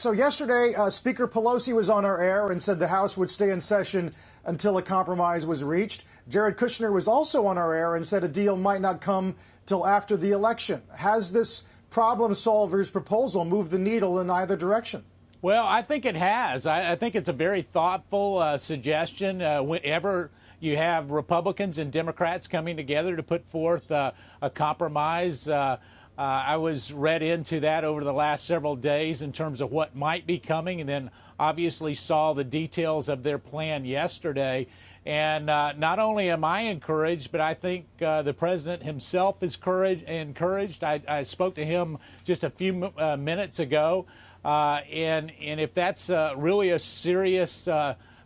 So yesterday, Speaker Pelosi was on our air and said the House would stay in session until a compromise was reached. Jared Kushner was also on our air and said a deal might not come till after the election. Has this problem solvers proposal moved the needle in either direction? Well, I think it has. I think it's a very thoughtful suggestion. Whenever you have Republicans and Democrats coming together to put forth a compromise, I was read into that over the last several days in terms of what might be coming, and then obviously saw the details of their plan yesterday. And not only am I encouraged, but I think the president himself is encouraged. I spoke to him just a few minutes ago, and if that's really a serious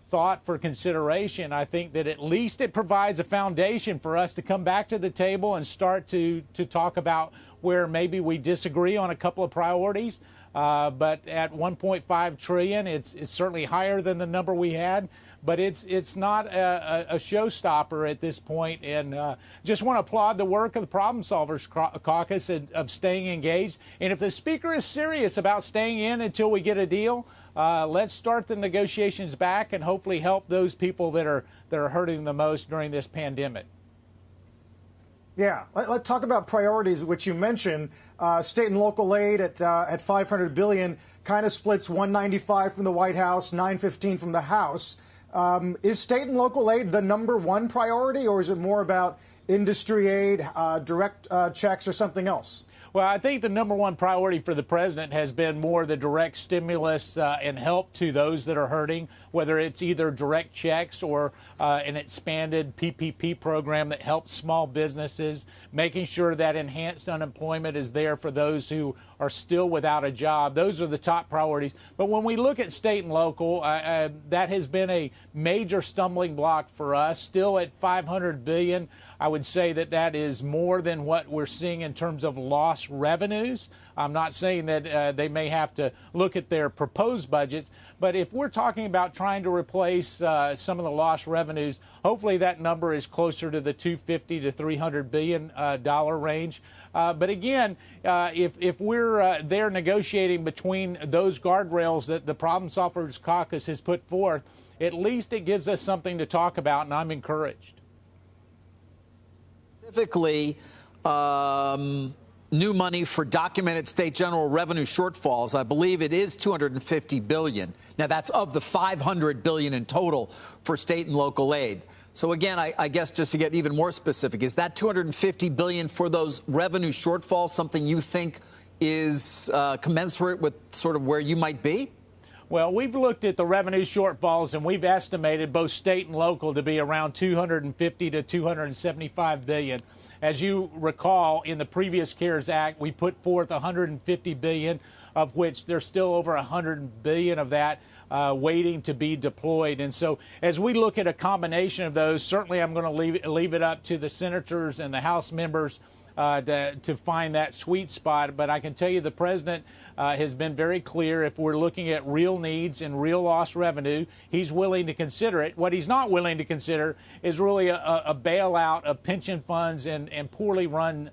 thought for consideration, I think that at least it provides a foundation for us to come back to the table and start to talk about where maybe we disagree on a couple of priorities. But at $1.5 trillion, it's certainly higher than the number we had. But it's not a showstopper at this point. And just want to applaud the work of the Problem Solvers Caucus of staying engaged. And if the Speaker is serious about staying in until we get a deal, let's start the negotiations back and hopefully help those people that are hurting the most during this pandemic. Yeah, let's talk about priorities, which you mentioned. State and local aid at $500 billion kind of splits $195 from the White House, $915 from the House. Is state and local aid the #1 priority, or is it more about industry aid, direct checks, or something else? Well, I think the #1 priority for the president has been more the direct stimulus and help to those that are hurting, whether it's either direct checks or an expanded PPP program that helps small businesses, making sure that enhanced unemployment is there for those who are still without a job. Those are the top priorities. But when we look at state and local, that has been a major stumbling block for us. Still at $500 billion, I would say that is more than what we're seeing in terms of lost revenues. I'm not saying that they may have to look at their proposed budgets, but if we're talking about trying to replace some of the lost revenues, hopefully that number is closer to the $250 to $300 billion range. But again, if we're there negotiating between those guardrails that the Problem Solvers Caucus has put forth, at least it gives us something to talk about, and I'm encouraged. Specifically, new money for documented state general revenue shortfalls. I believe it is $250 billion. Now, that's of the $500 billion in total for state and local aid. So, again, I guess just to get even more specific, is that $250 billion for those revenue shortfalls something you think is commensurate with sort of where you might be? Well, we've looked at the revenue shortfalls, and we've estimated both state and local to be around $250 to $275 billion. As you recall, in the previous CARES Act, we put forth $150 billion, of which there's still over $100 billion of that waiting to be deployed. And so as we look at a combination of those, certainly I'm going to leave it up to the senators and the House members to find that sweet spot. But I can tell you the president has been very clear. If we're looking at real needs and real lost revenue, he's willing to consider it. What he's not willing to consider is really a bailout of pension funds and poorly run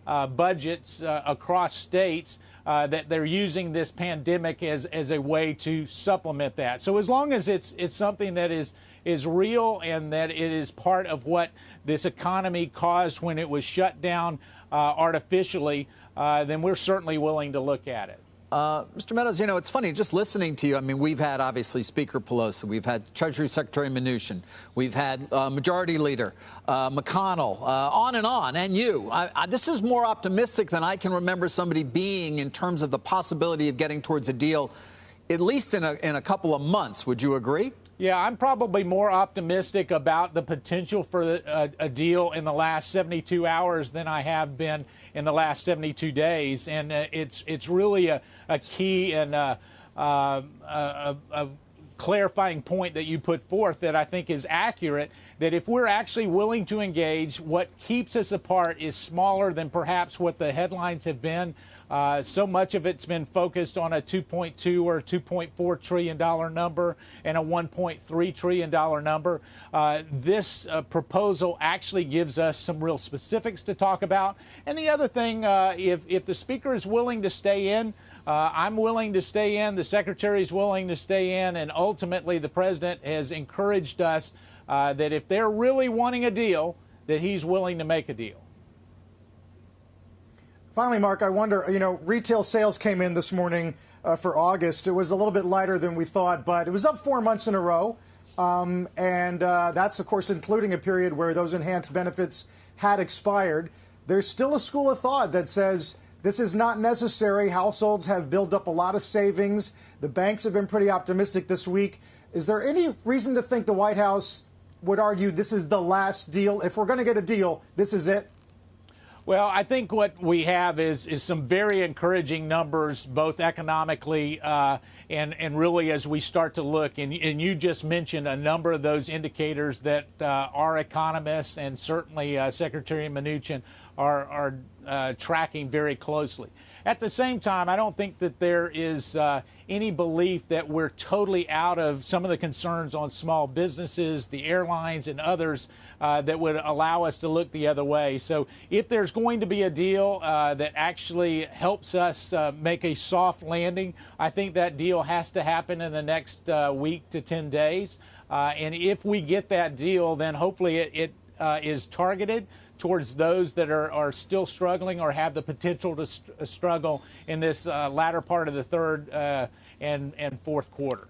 budgets across states that they're using this pandemic as a way to supplement that. So as long as it's something that is real and that it is part of what this economy caused when it was shut down artificially, then we're certainly willing to look at it. Mr. Meadows, you know, it's funny, just listening to you. I mean, we've had, obviously, Speaker Pelosi. We've had Treasury Secretary Mnuchin. We've had Majority Leader McConnell, on, and you. This is more optimistic than I can remember somebody being in terms of the possibility of getting towards a deal, at least in a couple of months. Would you agree? Yeah, I'm probably more optimistic about the potential for a deal in the last 72 hours than I have been in the last 72 days. And it's really a key and a clarifying point that you put forth that I think is accurate, that if we're actually willing to engage, what keeps us apart is smaller than perhaps what the headlines have been. So much of it's been focused on a $2.2 or $2.4 trillion number and a $1.3 trillion number. This proposal actually gives us some real specifics to talk about. And the other thing, if the Speaker is willing to stay in, I'm willing to stay in. The secretary's willing to stay in. And ultimately, the president has encouraged us that if they're really wanting a deal, that he's willing to make a deal. Finally, Mark, I wonder, retail sales came in this morning for August. It was a little bit lighter than we thought, but it was up 4 months in a row. And that's, of course, including a period where those enhanced benefits had expired. There's still a school of thought that says this is not necessary. Households have built up a lot of savings. The banks have been pretty optimistic this week. Is there any reason to think the White House would argue this is the last deal? If we're going to get a deal, this is it? Well, I think what we have is some very encouraging numbers, both economically and really as we start to look. And you just mentioned a number of those indicators that our economists and certainly Secretary Mnuchin are tracking very closely. At the same time, I don't think that there is any belief that we're totally out of some of the concerns on small businesses, the airlines, and others that would allow us to look the other way. So if there's going to be a deal that actually helps us make a soft landing, I think that deal has to happen in the next week to 10 days. And if we get that deal, then hopefully it is targeted towards those that are still struggling or have the potential to struggle in this latter part of the third and fourth quarter.